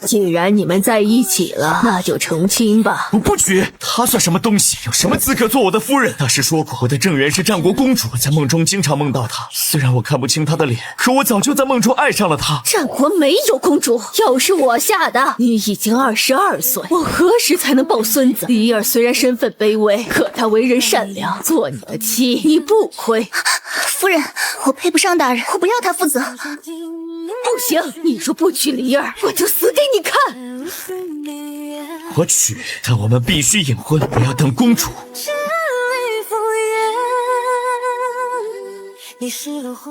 既然你们在一起了，那就成亲吧。我不娶，她算什么东西？有什么资格做我的夫人？大师说过，我的正缘是战国公主，我在梦中经常梦到她。虽然我看不清她的脸，可我早就在梦中爱上了她。战国没有公主，又是我下的。你已经22岁，我何时才能抱孙子？李儿虽然身份卑微，可她为人善良，做你的妻你不亏。夫人，我配不上大人，我不要她负责。不行，你说不娶李儿，我就死给你看。我娶，但我们必须隐婚，不要等公主。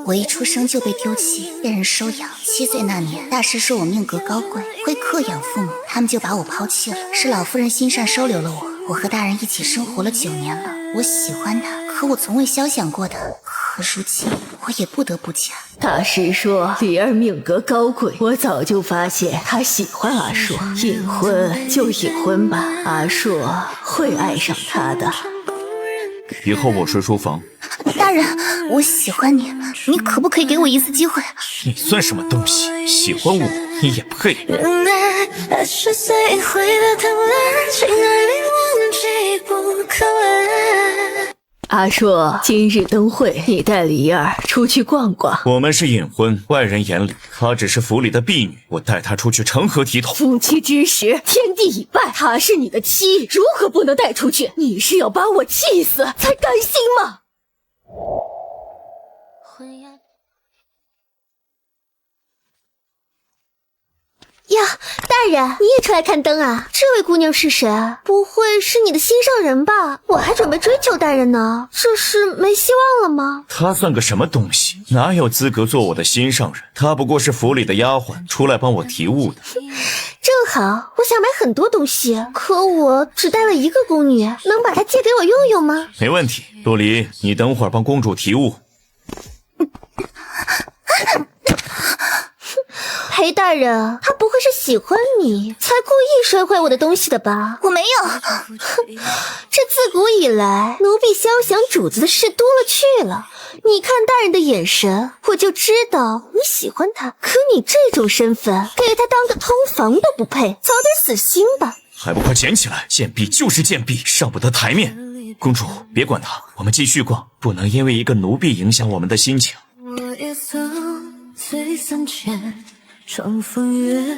我一出生就被丢弃，被人收养。7岁那年，大师说我命格高贵，会克养父母，他们就把我抛弃了。是老夫人心善收留了我，我和大人一起生活了9年了。我喜欢他，可我从未肖想过他。可如今，我也不得不嫁。大师说李儿命格高贵，我早就发现他喜欢阿硕，隐婚就隐婚吧，阿硕会爱上他的。以后我睡书房。大人，我喜欢你，你可不可以给我一次机会？你算什么东西？喜欢我，你也配？阿硕，今日灯会，你带李儿出去逛逛。我们是隐婚，外人眼里她只是府里的婢女，我带她出去成何体统？夫妻之实，天地已拜，她是你的妻，如何不能带出去？你是要把我气死才甘心吗？呀，大人，你也出来看灯啊？这位姑娘是谁？不会是你的心上人吧？我还准备追求大人呢，这是没希望了吗？她算个什么东西？哪有资格做我的心上人？她不过是府里的丫鬟，出来帮我提物的。正好，我想买很多东西，可我只带了1个宫女，能把它借给我用用吗？没问题，洛离，你等会儿帮公主提物。裴大人，他不会是喜欢你才故意摔坏我的东西的吧？我没有。这自古以来，奴婢肖想主子的事多了去了。你看大人的眼神，我就知道你喜欢他。可你这种身份，给他当个通房都不配，早点死心吧。还不快捡起来！贱婢就是贱婢，上不得台面。公主，别管他，我们继续逛，不能因为一个奴婢影响我们的心情。我也曾醉三千，窗风月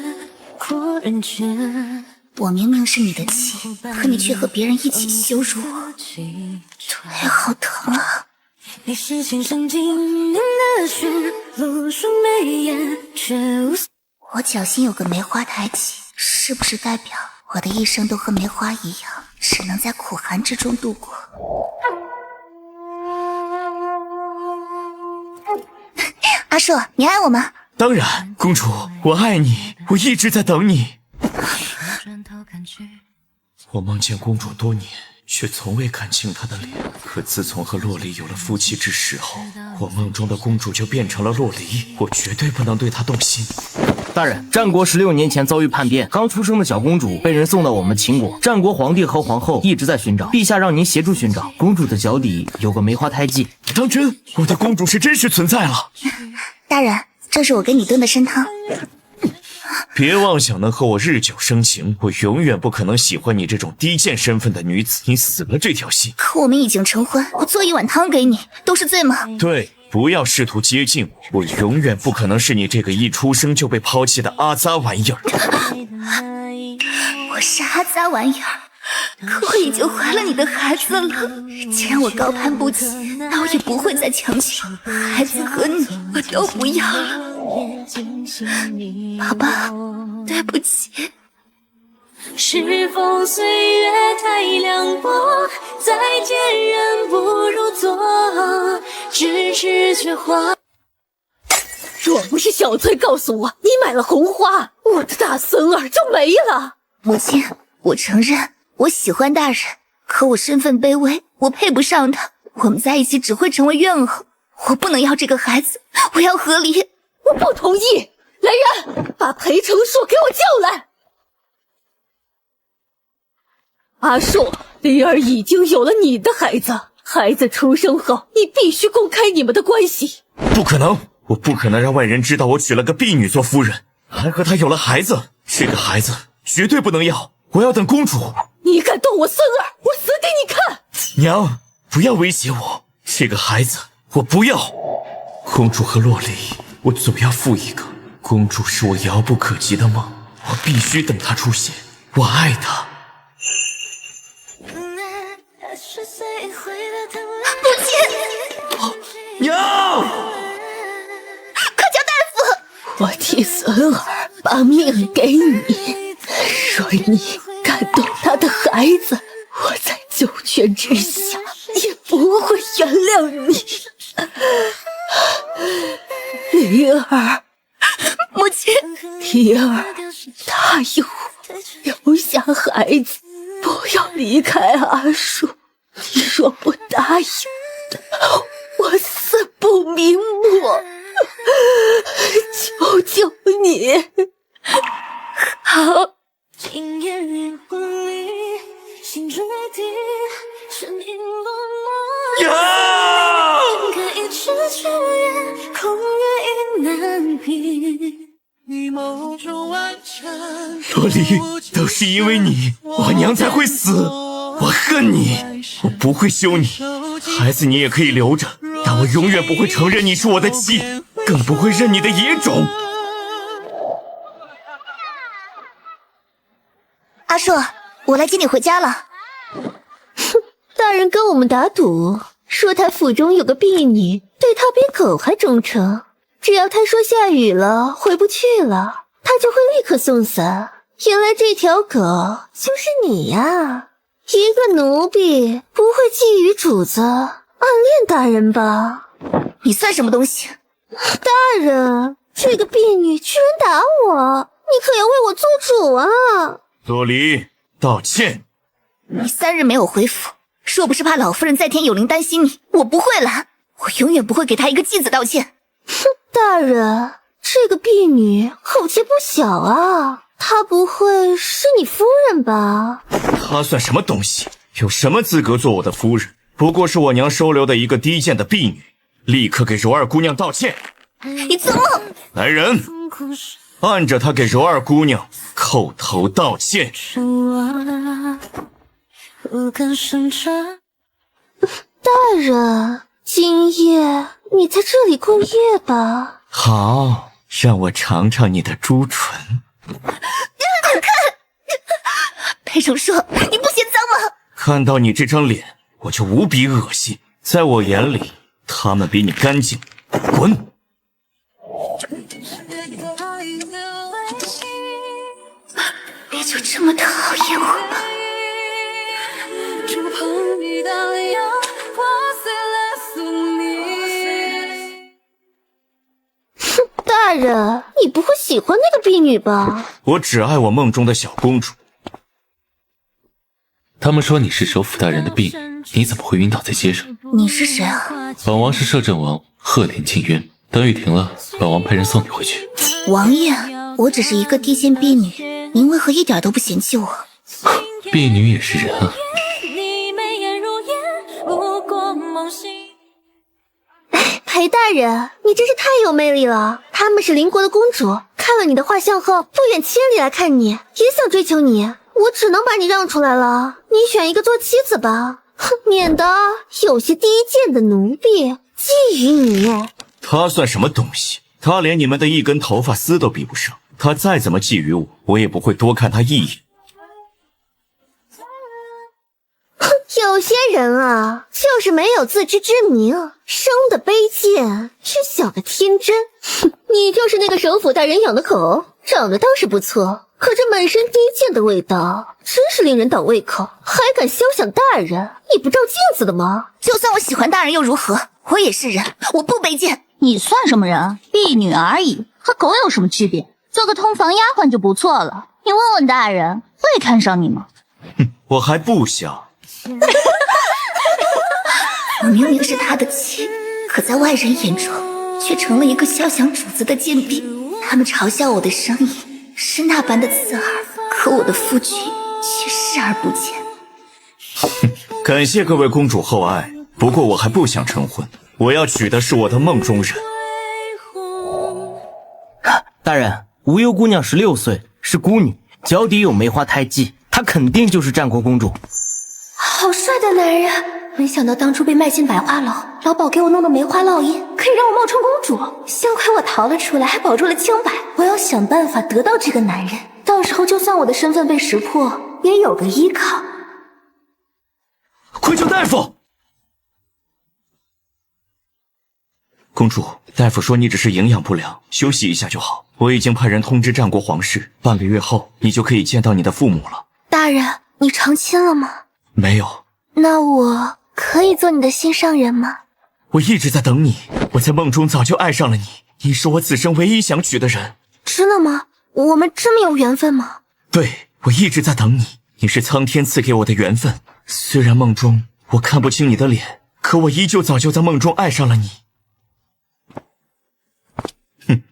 过人间。我明明是你的妻，可你却和别人一起羞辱我，腿好疼啊！你是情深经年的雪，露出眉眼却无。我脚心有个梅花抬起，是不是代表我的一生都和梅花一样，只能在苦寒之中度过？阿硕，你爱我吗？当然，公主，我爱你，我一直在等你。我梦见公主多年，却从未看清她的脸。可自从和洛离有了夫妻之实后，我梦中的公主就变成了洛离，我绝对不能对她动心。大人，战国16年前遭遇叛变，刚出生的小公主被人送到我们秦国，战国皇帝和皇后一直在寻找，陛下让您协助寻找。公主的脚底有个梅花胎记。当真？我的公主是真实存在了。大人，这是我给你炖的参汤。别妄想能和我日久生情，我永远不可能喜欢你这种低贱身份的女子，你死了这条心。可我们已经成婚，我做一碗汤给你，都是罪吗？对，不要试图接近我，我永远不可能是你这个一出生就被抛弃的阿杂玩意儿。我是阿杂玩意儿，可我已经怀了你的孩子了。既然我高攀不起，那我也不会再强求，孩子和你我都不要了。宝宝，对不起。是否岁月太凉薄，再见人不如昨，咫尺却化。若不是小翠告诉我你买了红花，我的大孙儿就没了。母亲，我承认我喜欢大人，可我身份卑微，我配不上他，我们在一起只会成为怨偶。我不能要这个孩子，我要和离。我不同意！来人，把裴成硕给我叫来。阿硕，离儿已经有了你的孩子，孩子出生后，你必须公开你们的关系。不可能，我不可能让外人知道我娶了个婢女做夫人，还和她有了孩子。这个孩子绝对不能要，我要等公主。你敢动我孙儿，我死给你看！娘，不要威胁我，这个孩子我不要。公主和洛离，我总要负一个。公主是我遥不可及的梦，我必须等她出现。我爱她。娘！快叫大夫！我替孙儿把命给你，若你敢动他的孩子，我在九泉之下也不会原谅你。离儿，母亲，离儿，答应我，留下孩子，不要离开阿树。你若不答应，我死不瞑目。求求你！好。今夜月光里，心决定，声音落寞。娘！可一直秋月，空月意难平。洛离，都是因为你，我娘才会死。我恨你，我不会休你。孩子你也可以留着，但我永远不会承认你是我的妻，更不会认你的野种。阿硕，我来接你回家了。大人跟我们打赌，说他腹中有个婢女，对他比狗还忠诚。只要他说下雨了，回不去了，他就会立刻送伞。原来这条狗就是你呀！一个奴婢不会觊觎主子，暗恋大人吧？你算什么东西？大人，这个婢女居然打我，你可要为我做主啊！洛离，道歉。你3日没有回府，若不是怕老夫人在天有灵担心你，我不会来。我永远不会给她一个继子道歉。哼，大人，这个婢女口气不小啊，她不会是你夫人吧？她算什么东西？有什么资格做我的夫人？不过是我娘收留的一个低贱的婢女。立刻给柔儿姑娘道歉！你做梦！来人，按着她给柔儿姑娘叩头道歉。大人，今夜你在这里过夜吧。好，让我尝尝你的朱唇。裴成硕，你不嫌脏吗？看到你这张脸，我就无比恶心。在我眼里，他们比你干净。滚！你就这么讨厌我吗？哼，大人，你不会喜欢那个婢女吧？我只爱我梦中的小公主。他们说你是首府大人的婢女，你怎么会晕倒在街上？你是谁啊？本王是摄政王鹤濂静渊，等雨停了，本王派人送你回去。王爷，我只是一个低贱婢女，您为何一点都不嫌弃我？婢女也是人啊。裴大人，你真是太有魅力了。他们是邻国的公主，看了你的画像后，不远千里来看你，也想追求你。我只能把你让出来了，你选一个做妻子吧，哼，免得有些低贱的奴婢觊觎你。他算什么东西？他连你们的一根头发丝都比不上。他再怎么觊觎我，我也不会多看他一眼。哼，有些人啊，就是没有自知之明，生的卑贱，却小的天真。哼，你就是那个首府大人养的狗，长得倒是不错，可这满身低贱的味道，真是令人倒胃口。还敢肖想大人，你不照镜子的吗？就算我喜欢大人又如何？我也是人，我不卑贱。你算什么人？婢女而已，和狗有什么区别？做个通房丫鬟就不错了。你问问大人，会看上你吗？哼，我还不想。我明明是他的妻，可在外人眼中，却成了一个肖想主子的贱婢。他们嘲笑我的声音是那般的刺耳，可我的夫君却视而不见。感谢各位公主厚爱，不过我还不想成婚，我要娶的是我的梦中人。大人，无忧姑娘16岁，是孤女，脚底有梅花胎记，她肯定就是战国公主。好帅的男人，没想到当初被卖进百花楼，老鸨给我弄的梅花烙印，可以让我冒充公主。幸亏我逃了出来，还保住了清白。我要想办法得到这个男人，到时候就算我的身份被识破，也有个依靠。快叫大夫！公主，大夫说你只是营养不良，休息一下就好。我已经派人通知战国皇室，半个月后你就可以见到你的父母了。大人，你成亲了吗？没有。那我可以做你的心上人吗？我一直在等你，我在梦中早就爱上了你，你是我此生唯一想娶的人。真的吗？我们这么有缘分吗？对，我一直在等你，你是苍天赐给我的缘分。虽然梦中我看不清你的脸，可我依旧早就在梦中爱上了你。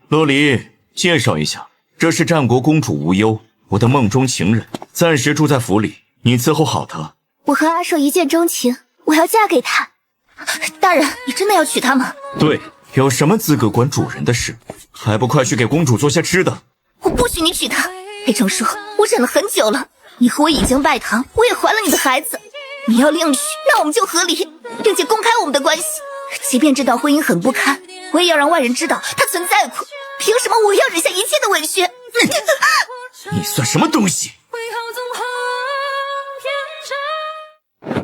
洛离，介绍一下，这是战国公主无忧，我的梦中情人，暂时住在府里，你伺候好她。我和阿寿一见钟情，我要嫁给他。大人，你真的要娶她吗？对，有什么资格管主人的事？还不快去给公主做些吃的。我不许你娶她。裴成叔，我忍了很久了，你和我已经拜堂，我也怀了你的孩子。你要另娶，那我们就和离，并且公开我们的关系。即便这段婚姻很不堪，我也要让外人知道它存在过。凭什么我要忍下一切的委屈？你算什么东西？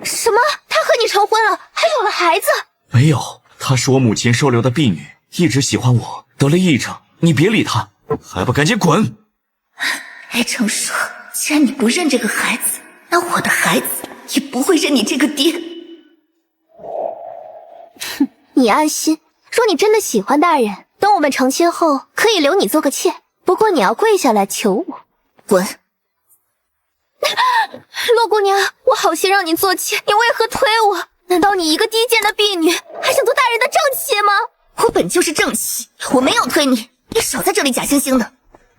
什么？他和你成婚了，还有了孩子？没有，她是我母亲收留的婢女，一直喜欢我，得了癔症。你别理她，还不赶紧滚！哎，成叔，既然你不认这个孩子，那我的孩子也不会认你这个爹。哼，你安心，说你真的喜欢大人，等我们成亲后，可以留你做个妾。不过你要跪下来求我。滚！洛姑娘，我好心让你做妾，你为何推我？难道你一个低贱的婢女，还想做大人的正妻吗？我本就是正妻，我没有推你，你少在这里假惺惺的。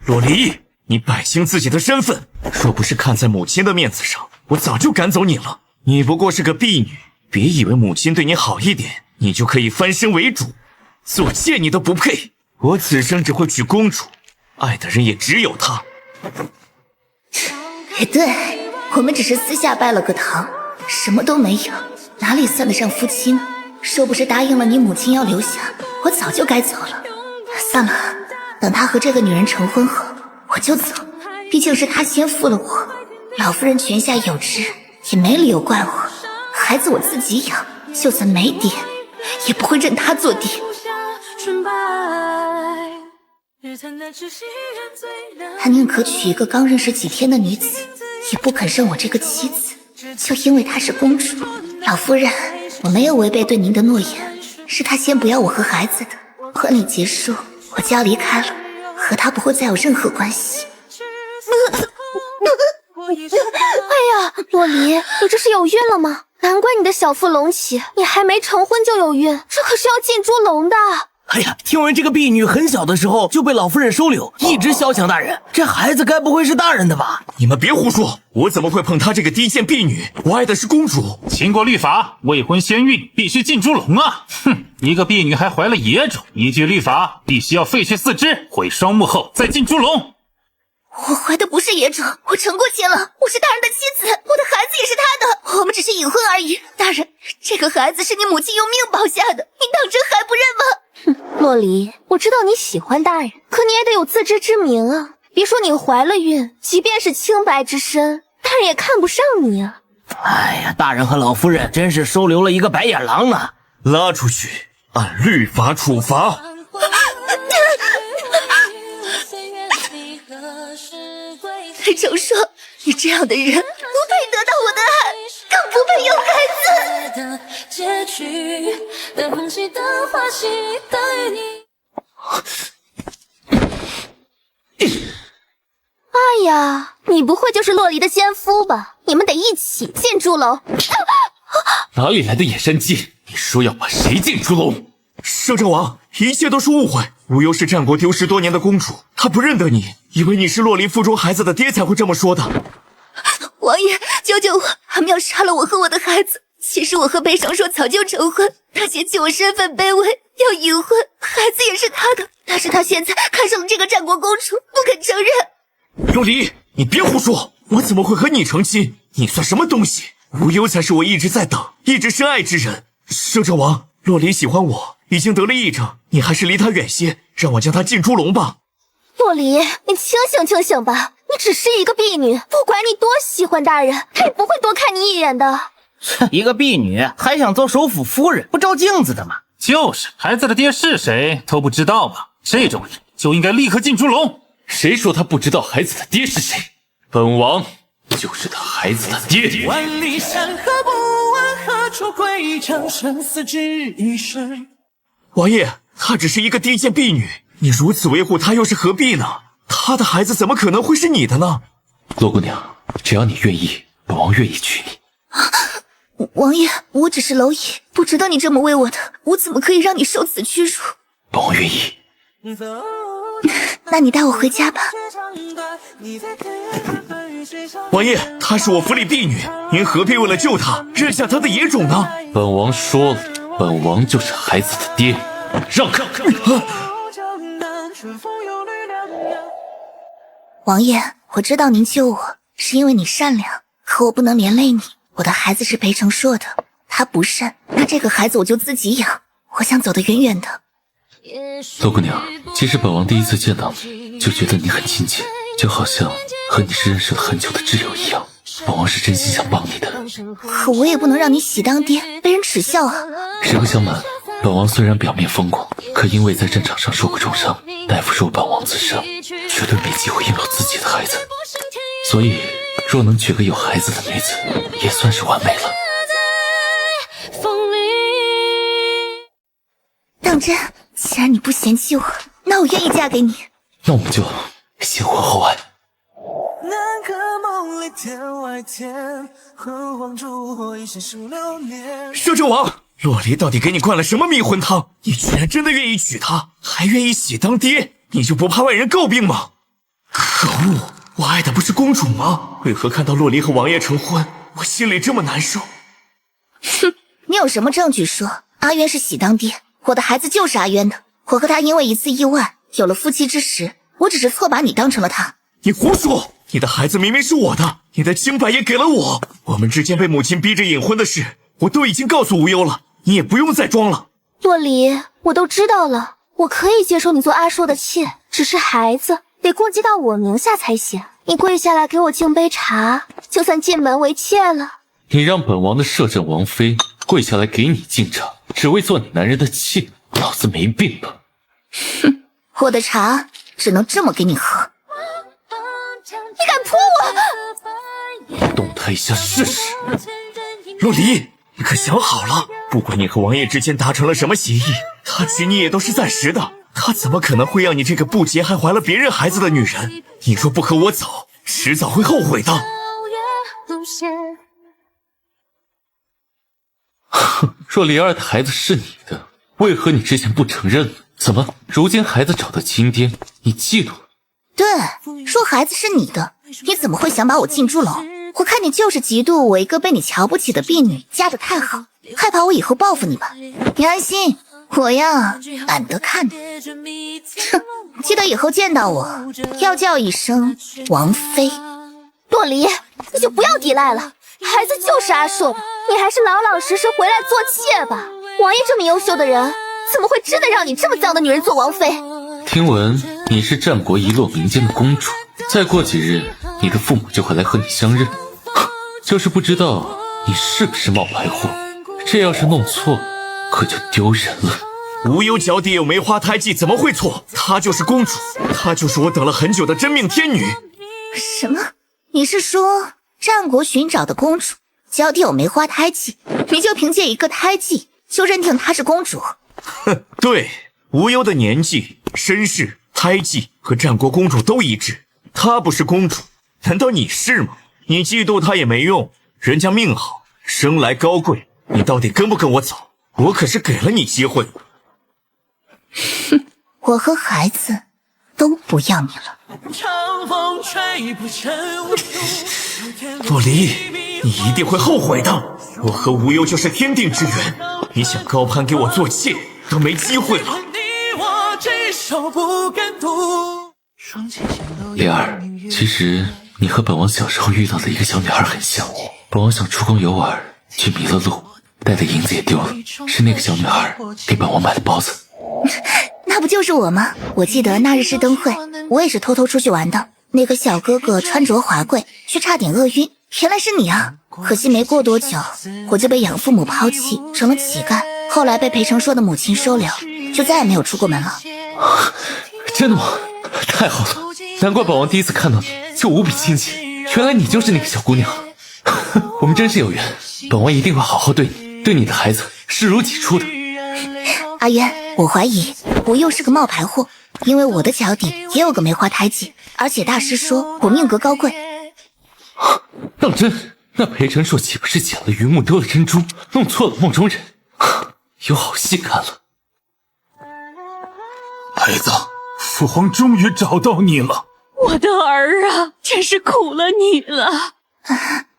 洛离，你摆清自己的身份，若不是看在母亲的面子上，我早就赶走你了。你不过是个婢女，别以为母亲对你好一点，你就可以翻身为主，做妾你都不配。我此生只会娶公主，爱的人也只有她。也对，我们只是私下拜了个堂，什么都没有，哪里算得上夫妻呢？若不是答应了你母亲要留下，我早就该走了。算了，等他和这个女人成婚后，我就走。毕竟是他先负了我，老夫人泉下有知，也没理由怪我。孩子我自己养，就算没爹，也不会认他做爹。他宁可娶一个刚认识几天的女子，也不肯认我这个妻子，就因为她是公主。老夫人，我没有违背对您的诺言，是他先不要我和孩子的。婚礼结束，我就要离开了，和他不会再有任何关系。哎呀，洛离，你这是有孕了吗？难怪你的小腹隆起，你还没成婚就有孕，这可是要进猪笼的。哎呀，听闻这个婢女很小的时候就被老夫人收留，一直肖想大人，这孩子该不会是大人的吧？你们别胡说，我怎么会碰她这个低贱婢女？我爱的是公主。秦国律法，未婚先孕必须进猪笼啊！哼，一个婢女还怀了野种，依据律法必须要废去四肢，毁双目后再进猪笼。我怀的不是野种，我成过亲了，我是大人的妻子，我的孩子也是他的，我们只是隐婚而已。大人，这个孩子是你母亲用命保下的，你当真还不认吗？哼，洛离，我知道你喜欢大人，可你也得有自知之明啊！别说你怀了孕，即便是清白之身，大人也看不上你啊！哎呀，大人和老夫人真是收留了一个白眼狼呢！拉出去，按律法处罚。裴成说，你这样的人不配得到我的爱，更不配有孩子。结局的空气的花期待你。哎呀，你不会就是洛离的奸夫吧？你们得一起进猪笼。哪里来的野山鸡？你说要把谁进猪笼？摄政王，一切都是误会。无忧是战国丢失多年的公主，她不认得你，以为你是洛离腹中孩子的爹才会这么说的。王爷，救救我！他们要杀了我和我的孩子。其实我和裴尚说早就成婚，他嫌弃我身份卑微，要隐婚，孩子也是他的。但是他现在看上了这个战国公主，不肯承认。陆离，你别胡说，我怎么会和你成亲？你算什么东西？无忧才是我一直在等、一直深爱之人。摄政王，洛离喜欢我，已经得了癔症，你还是离他远些，让我将他进猪笼吧。洛离，你清醒清醒吧，你只是一个婢女，不管你多喜欢大人，他也不会多看你一眼的。一个婢女还想做首府夫人，不照镜子的吗？就是，孩子的爹是谁都不知道吧？这种人就应该立刻进猪笼。谁说他不知道孩子的爹是谁？本王就是他孩子的爹。万里山河不问何处归程，生死只一瞬。王爷，她只是一个低贱婢女，你如此维护她又是何必呢？她的孩子怎么可能会是你的呢？洛姑娘，只要你愿意，本王愿意娶你。王爷，我只是蝼蚁，不值得你这么为我的，我怎么可以让你受此屈辱？本王愿意。那你带我回家吧。王爷，她是我府里婢女，您何必为了救她，认下她的野种呢？本王说了，本王就是孩子的爹，让开！王爷，我知道您救我是因为你善良，可我不能连累你。我的孩子是裴成硕的，他不善，那这个孩子我就自己养。我想走得远远的。洛姑娘，其实本王第一次见到你，就觉得你很亲切，就好像和你是认识了很久的挚友一样。本王是真心想帮你的，可我也不能让你喜当爹，被人耻笑啊！实不相瞒，本王虽然表面风光，可因为在战场上受过重伤，大夫说本王此生绝对没机会拥有自己的孩子，所以若能娶个有孩子的女子，也算是完美了。当真，既然你不嫌弃我，那我愿意嫁给你。那我们就先婚后爱。南柯梦里天外天，昏黄烛火一生数流年。摄政王，洛离到底给你灌了什么迷魂汤？你居然真的愿意娶她，还愿意喜当爹，你就不怕外人诟病吗？可恶，我爱的不是公主吗？为何看到洛离和王爷成婚，我心里这么难受？哼，你有什么证据说阿渊是喜当爹？我的孩子就是阿渊的，我和他因为一次意外有了夫妻之实，我只是错把你当成了他。你胡说！你的孩子明明是我的，你的清白也给了我。我们之间被母亲逼着隐婚的事，我都已经告诉无忧了，你也不用再装了。洛离，我都知道了，我可以接受你做阿硕的妾，只是孩子得过继到我名下才行。你跪下来给我敬杯茶，就算进门为妾了。你让本王的摄政王妃跪下来给你敬茶，只为做你男人的妾，脑子没病吧？哼，我的茶只能这么给你喝。你敢泼我！动他一下试试。洛离，你可想好了？不管你和王爷之间达成了什么协议，他娶你也都是暂时的。他怎么可能会让你这个不洁还怀了别人孩子的女人？你若不和我走，迟早会后悔的。哼，若离儿的孩子是你的，为何你之前不承认？怎么，如今孩子找到亲爹，你嫉妒了？对，说孩子是你的，你怎么会想把我进猪笼？我看你就是嫉妒我一个被你瞧不起的婢女嫁得太好，害怕我以后报复你吧。你安心，我呀懒得看你。哼，记得以后见到我要叫一声王妃。洛离，你就不要抵赖了，孩子就是阿硕的，你还是老老实实回来做妾吧。王爷这么优秀的人，怎么会真的让你这么脏的女人做王妃？听闻你是战国一落民间的公主，再过几日你的父母就会来和你相认，就是不知道你是不是冒牌货，这要是弄错可就丢人了。无忧脚底有梅花胎记，怎么会错？她就是公主，她就是我等了很久的真命天女。什么？你是说战国寻找的公主脚底有梅花胎记，你就凭借一个胎记就认定她是公主？哼，对，无忧的年纪、身世、胎记和战国公主都一致，她不是公主，难道你是吗？你嫉妒她也没用，人家命好，生来高贵，你到底跟不跟我走？我可是给了你机会。哼，我和孩子都不要你了。洛离，你一定会后悔的。我和无忧就是天定之缘，你想高攀给我做妾都没机会了。莲儿，其实你和本王小时候遇到的一个小女孩很像。本王想出宫游玩，却迷了路，带的银子也丢了，是那个小女孩给本王买的包子。那不就是我吗？我记得那日是灯会，我也是偷偷出去玩的。那个小哥哥穿着华贵，却差点饿晕。原来是你啊！可惜没过多久，我就被养父母抛弃，成了乞丐。后来被裴成硕的母亲收留，就再也没有出过门了。真的吗？太好了，难怪本王第一次看到你就无比亲切，原来你就是那个小姑娘。我们真是有缘，本王一定会好好对你，对你的孩子视如己出的。阿渊，我怀疑我又是个冒牌货，因为我的脚底也有个梅花胎记，而且大师说我命格高贵。当真？那裴成硕岂不是捡了榆木丢了珍珠，弄错了梦中人？有好戏看了。孩子，父皇终于找到你了。我的儿啊，真是苦了你了。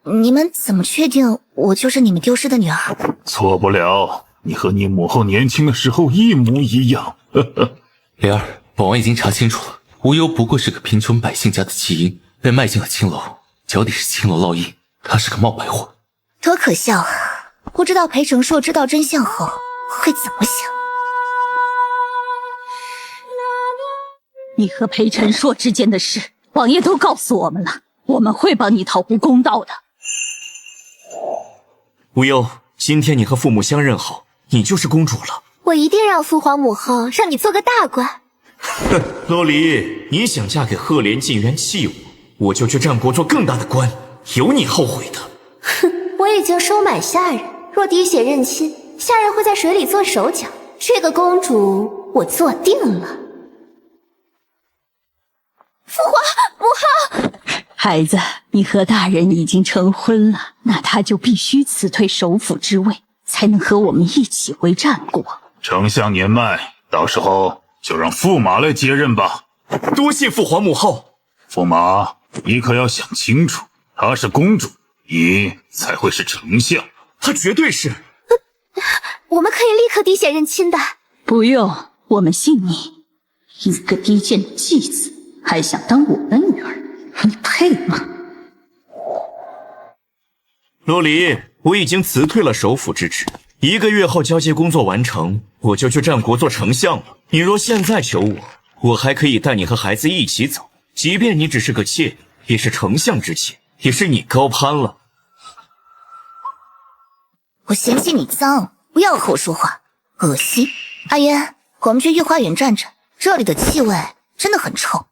你们怎么确定我就是你们丢失的女儿？错不了，你和你母后年轻的时候一模一样。灵儿，本王已经查清楚了，无忧不过是个贫穷百姓家的弃婴，被卖进了青楼，脚底是青楼烙印，他是个冒牌货。多可笑啊！不知道裴成硕知道真相后会怎么想。你和裴成硕之间的事，王爷都告诉我们了，我们会帮你讨回公道的。无忧，今天你和父母相认后，你就是公主了。我一定让父皇母后让你做个大官。哼，洛离，你想嫁给赫连禁渊弃我，我就去战国做更大的官，有你后悔的。哼，我已经收买下人，若滴血认亲，下人会在水里做手脚。这个公主我做定了。父皇母后，孩子，你和大人已经成婚了，那他就必须辞退首辅之位，才能和我们一起回战国。丞相年迈，到时候就让驸马来接任吧。多谢父皇母后。驸马，你可要想清楚，她是公主，你才会是丞相。她绝对是。我们可以立刻滴血认亲的。不用，我们信你。一个低贱的继子，还想当我的女儿，你配吗？洛离，我已经辞退了首辅之职，1个月后交接工作完成，我就去战国做丞相了。你若现在求我，我还可以带你和孩子一起走，即便你只是个妾，也是丞相之妾，也是你高攀了。我嫌弃你脏，不要和我说话，恶心。阿渊，我们去御花园站站，这里的气味真的很臭。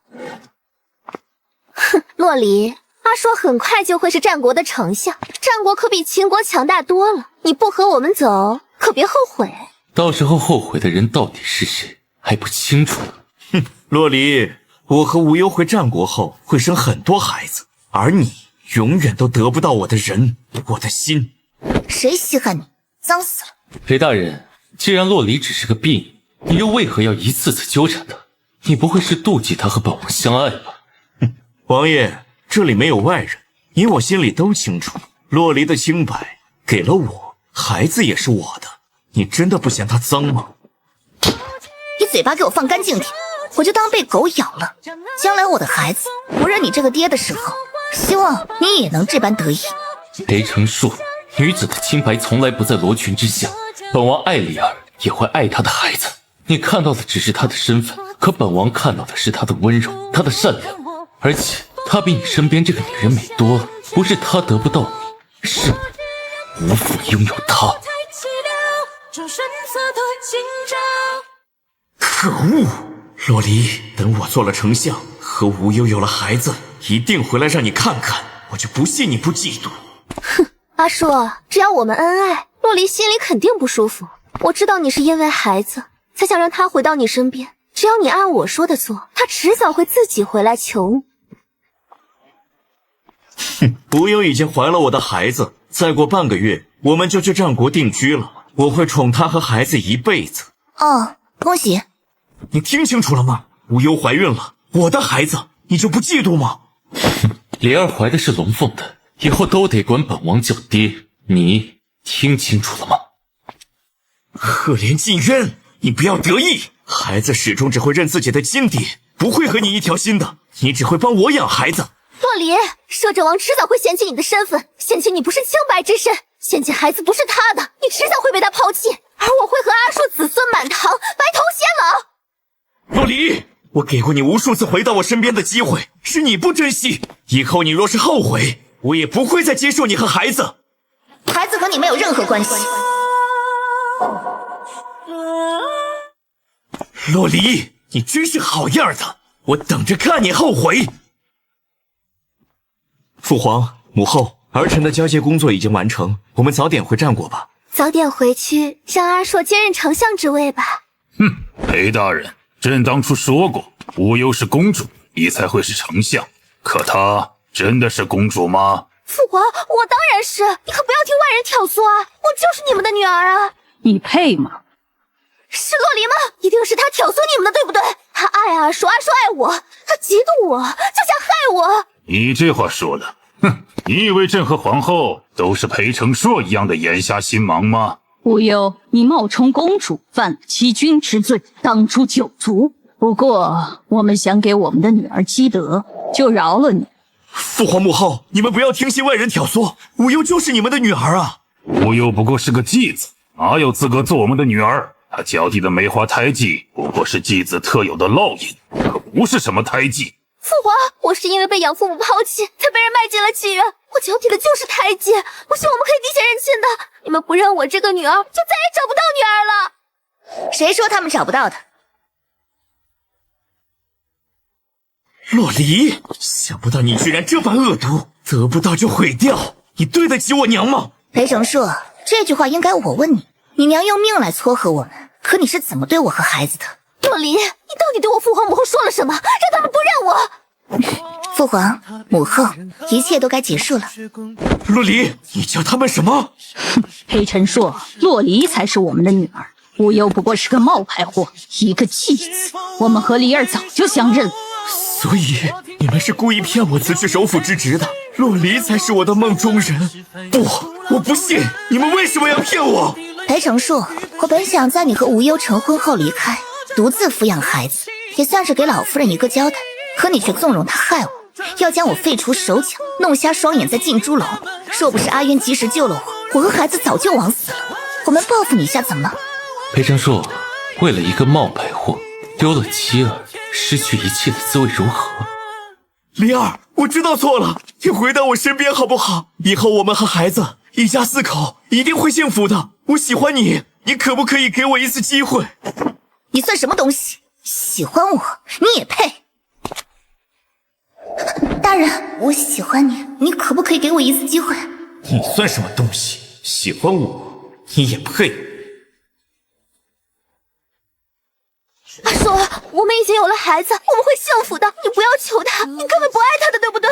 哼，洛离，阿说很快就会是战国的丞相，战国可比秦国强大多了，你不和我们走，可别后悔。到时候后悔的人到底是谁，还不清楚呢。哼，洛离，我和无忧回战国后会生很多孩子，而你永远都得不到我的人，我的心。谁稀罕你？脏死了！裴大人，既然洛离只是个婢女，你又为何要一次次纠缠她？你不会是妒忌她和本王相爱吧？王爷，这里没有外人，你我心里都清楚，洛离的清白给了我，孩子也是我的，你真的不嫌他脏吗？你嘴巴给我放干净点，我就当被狗咬了。将来我的孩子不认你这个爹的时候，希望你也能这般得意。裴成硕，女子的清白从来不在罗裙之下，本王爱丽儿也会爱她的孩子。你看到的只是她的身份，可本王看到的是她的温柔，她的善良，而且她比你身边这个女人美多了。不是她得不到你，是你无法拥有她。可恶！洛离，等我做了丞相，和无忧有了孩子，一定回来让你看看，我就不信你不嫉妒。哼，阿硕，只要我们恩爱，洛离心里肯定不舒服。我知道你是因为孩子才想让他回到你身边，只要你按我说的做，他迟早会自己回来求你。哼，无忧已经怀了我的孩子，再过半个月我们就去战国定居了，我会宠她和孩子一辈子。哦，恭喜！你听清楚了吗？无忧怀孕了，我的孩子，你就不嫉妒吗？灵儿怀的是龙凤的，以后都得管本王叫爹，你听清楚了吗？赫连禁渊，你不要得意，孩子始终只会认自己的亲爹，不会和你一条心的，你只会帮我养孩子。洛离，摄政王迟早会嫌弃你的身份，嫌弃你不是清白之身，嫌弃孩子不是他的，你迟早会被他抛弃，而我会和阿硕子孙满堂，白头偕老。洛离，我给过你无数次回到我身边的机会，是你不珍惜。以后你若是后悔，我也不会再接受你和孩子。孩子和你没有任何关系。洛离，你真是好样的，我等着看你后悔。父皇、母后，儿臣的交接工作已经完成，我们早点回战国吧。早点回去，让阿硕接任丞相之位吧。裴大人，朕当初说过，无忧是公主，你才会是丞相。可她真的是公主吗？父皇，我当然是，你可不要听外人挑唆啊！我就是你们的女儿啊！你配吗？是洛离吗？一定是他挑唆你们的，对不对？他爱阿硕，阿硕爱我，他嫉妒我，就想害我。你这话说的，你以为朕和皇后都是裴承硕一样的眼瞎心盲吗？无忧，你冒充公主，犯了欺君之罪，当诛九族。不过，我们想给我们的女儿积德，就饶了你。父皇母后，你们不要听信外人挑唆，无忧就是你们的女儿啊。无忧不过是个继子，哪有资格做我们的女儿？她脚底的梅花胎记不过是继子特有的烙印，可不是什么胎记。父皇，我是因为被养父母抛弃，才被人卖进了妓院。我脚底的就是胎记，我希望我们可以滴血认亲的。你们不认我这个女儿，就再也找不到女儿了。谁说他们找不到的？洛离，想不到你居然这般恶毒，得不到就毁掉，你对得起我娘吗？裴承硕，这句话应该我问你。你娘用命来撮合我们，可你是怎么对我和孩子的？洛离，你到底对我父皇母后说了什么，让他们不认我？父皇母后，一切都该结束了。洛离，你叫他们什么？裴承硕，洛离才是我们的女儿，无忧不过是个冒牌货，一个继子。我们和离儿早就相认了。所以你们是故意骗我辞去首辅之职的，洛离才是我的梦中人。不，我不信，你们为什么要骗我？裴承硕，我本想在你和无忧成婚后离开，独自抚养孩子，也算是给老夫人一个交代。可你却纵容他害我，要将我废除手脚，弄瞎双眼，再进猪笼。若不是阿渊及时救了我，我和孩子早就枉死了。我们报复你一下怎么？裴承硕，为了一个冒牌货，丢了妻儿，失去一切的滋味如何？离儿，我知道错了，你回到我身边好不好？以后我们和孩子一家4口一定会幸福的。我喜欢你，你可不可以给我一次机会？你算什么东西？喜欢我，你也配？大人，我喜欢你，你可不可以给我一次机会？你算什么东西？喜欢我，你也配？阿硕，我们已经有了孩子，我们会幸福的。你不要求他，你根本不爱他的，对不对？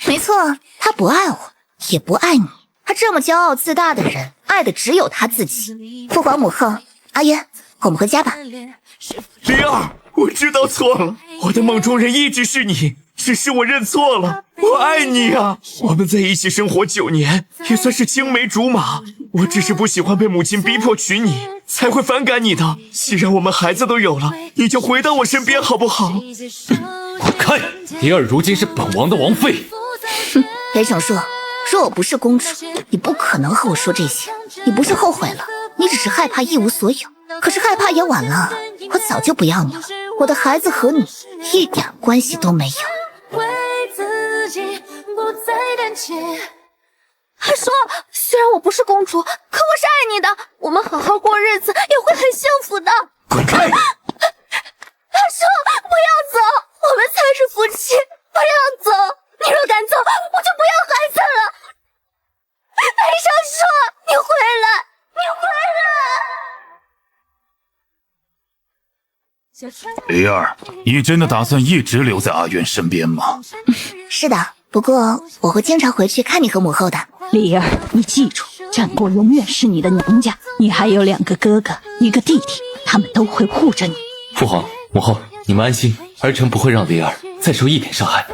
没错，他不爱我，也不爱你。他这么骄傲自大的人，爱的只有他自己。父皇母后，阿渊，我们回家吧。离儿，我知道错了，我的梦中人一直是你，只是我认错了。我爱你啊！我们在一起生活9年，也算是青梅竹马。我只是不喜欢被母亲逼迫娶你，才会反感你的。既然我们孩子都有了，你就回到我身边好不好？滚开！离儿如今是本王的王妃。裴承硕，若我不是公主，你不可能和我说这些。你不是后悔了，你只是害怕一无所有。可是害怕也晚了，我早就不要你了。我的孩子和你一点关系都没有。为自己不再胆怯。阿硕，虽然我不是公主，可我是爱你的。我们好好过日子，也会很幸福的。滚开！阿硕，不要走，我们才是夫妻，不要走。你若敢走，我就不要孩子了。裴承硕，你回来，你回来。离儿，你真的打算一直留在阿渊身边吗？是的，不过我会经常回去看你和母后的。离儿，你记住，战国永远是你的娘家，你还有2个哥哥，1个弟弟，他们都会护着你。父皇母后，你们安心，儿臣不会让离儿再受一点伤害。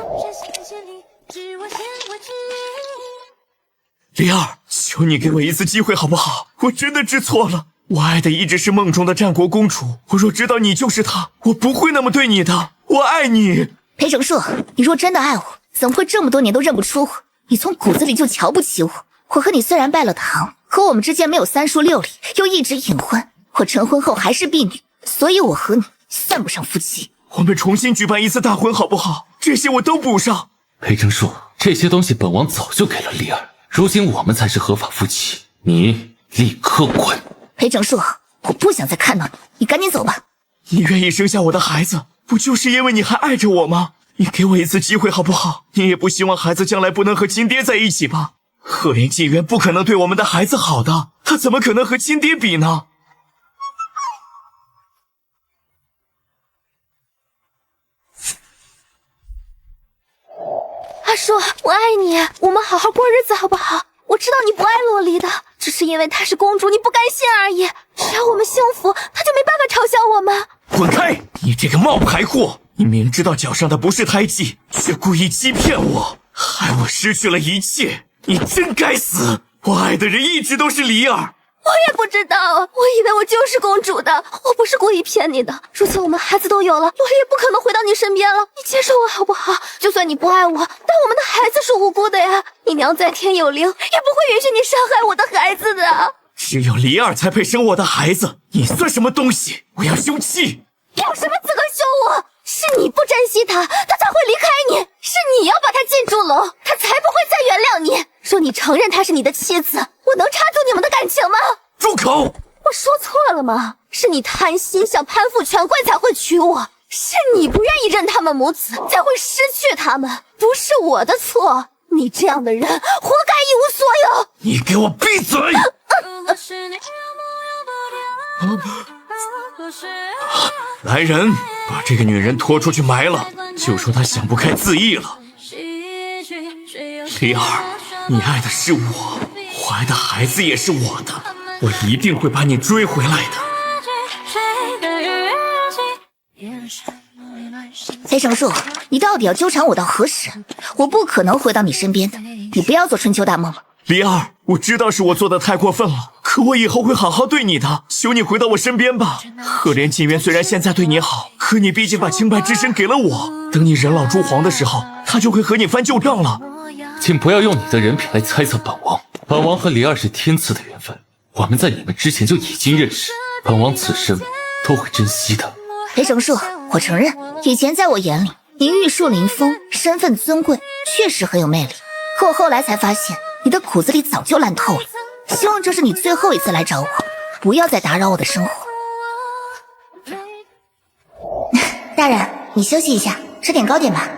离儿，求你给我一次机会好不好？我真的知错了。我爱的一直是梦中的战国公主，我若知道你就是她，我不会那么对你的。我爱你。裴成树，你若真的爱我，怎么会这么多年都认不出我？你从骨子里就瞧不起我。我和你虽然拜了堂，可我们之间没有3书6礼，又一直隐婚。我成婚后还是婢女，所以我和你算不上夫妻。我们重新举办一次大婚好不好？这些我都补上。裴成树，这些东西本王早就给了丽儿，如今我们才是合法夫妻，你立刻滚！裴成树，我不想再看到你，你赶紧走吧。你愿意生下我的孩子，不就是因为你还爱着我吗？你给我一次机会好不好？你也不希望孩子将来不能和亲爹在一起吧？赫连静渊不可能对我们的孩子好的，他怎么可能和亲爹比呢？阿叔，我爱你，我们好好过日子好不好？我知道你不爱洛离的，只是因为她是公主，你不甘心而已。只要我们幸福，她就没办法嘲笑我们。滚开！你这个冒牌货！你明知道脚上的不是胎记，却故意欺骗我，害我失去了一切。你真该死！我爱的人一直都是离儿。我也不知道，我以为我就是公主的，我不是故意骗你的。如今我们孩子都有了，洛离也不可能回到你身边了。你接受我好不好？就算你不爱我，但我们的孩子是无辜的呀。你娘在天有灵，也不会允许你伤害我的孩子的。只有离儿才配生我的孩子，你算什么东西？我要休妻！有什么资格休我？是你不珍惜他，他才会离开你。是你要把他禁住楼，他才不会再原谅你。说你承认他是你的妻子，我能插足你们的感情吗？住口！我说错了吗？是你贪心想攀附权贵才会娶我，是你不愿意认他们母子才会失去他们，不是我的错。你这样的人活该一无所有。你给我闭嘴！来人，把这个女人拖出去埋了，就说她想不开自缢了。离儿，你爱的是我，我爱的孩子也是我的，我一定会把你追回来的。裴成树，你到底要纠缠我到何时？我不可能回到你身边的，你不要做春秋大梦了。离儿，我知道是我做的太过分了，可我以后会好好对你的，求你回到我身边吧。赫连静渊虽然现在对你好，可你毕竟把清白之身给了我，等你人老珠黄的时候，他就会和你翻旧账了。请不要用你的人品来猜测本王，本王和离儿是天赐的缘分，我们在你们之前就已经认识，本王此生都会珍惜的。裴成树，我承认，以前在我眼里，你玉树临风，身份尊贵，确实很有魅力。可我后来才发现，你的骨子里早就烂透了。希望这是你最后一次来找我，不要再打扰我的生活。大人，你休息一下，吃点糕点吧。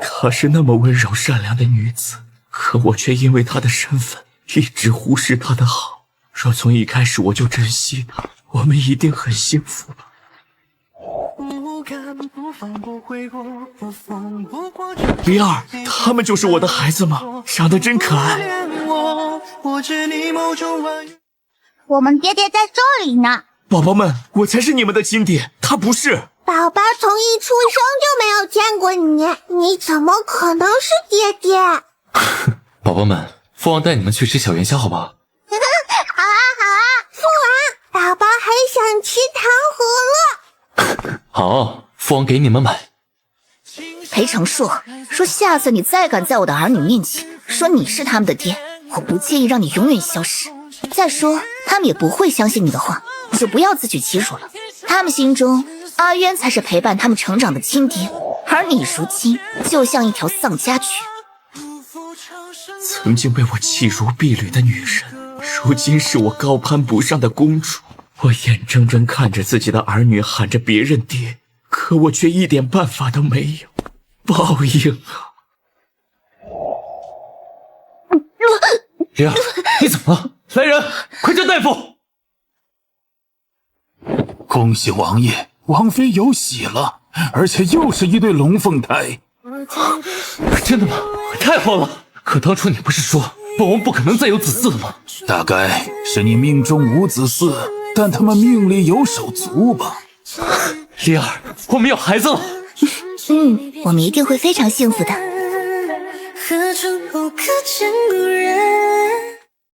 她是那么温柔善良的女子，可我却因为她的身份，一直忽视她的好。若从一开始我就珍惜她，我们一定很幸福吧。离儿，他们就是我的孩子吗？长得真可爱。我们爹爹在这里呢。宝宝们，我才是你们的亲爹，他不是。宝宝从一出生就没有见过你，你怎么可能是爹爹？宝宝们，父王带你们去吃小元宵好不好？好啊好啊，父王，宝宝还想吃糖葫芦。好，父王给你们买。裴成树说，下次你再敢在我的儿女面前说你是他们的爹，我不介意让你永远消失。再说，他们也不会相信你的话，你就不要自取其辱了。他们心中，阿渊才是陪伴他们成长的亲爹，而你如今就像一条丧家犬。曾经被我弃如敝履的女人，如今是我高攀不上的公主。我眼睁睁看着自己的儿女喊着别人爹，可我却一点办法都没有。报应啊！灵儿，你怎么了？来人，快叫大夫！恭喜王爷，王妃有喜了，而且又是一对龙凤胎。真的吗？太好了！可当初你不是说本王不可能再有子嗣了吗？大概是你命中无子嗣，但他们命里有手足吧。灵儿，我们有孩子了。我们一定会非常幸福的。何处不可见故人？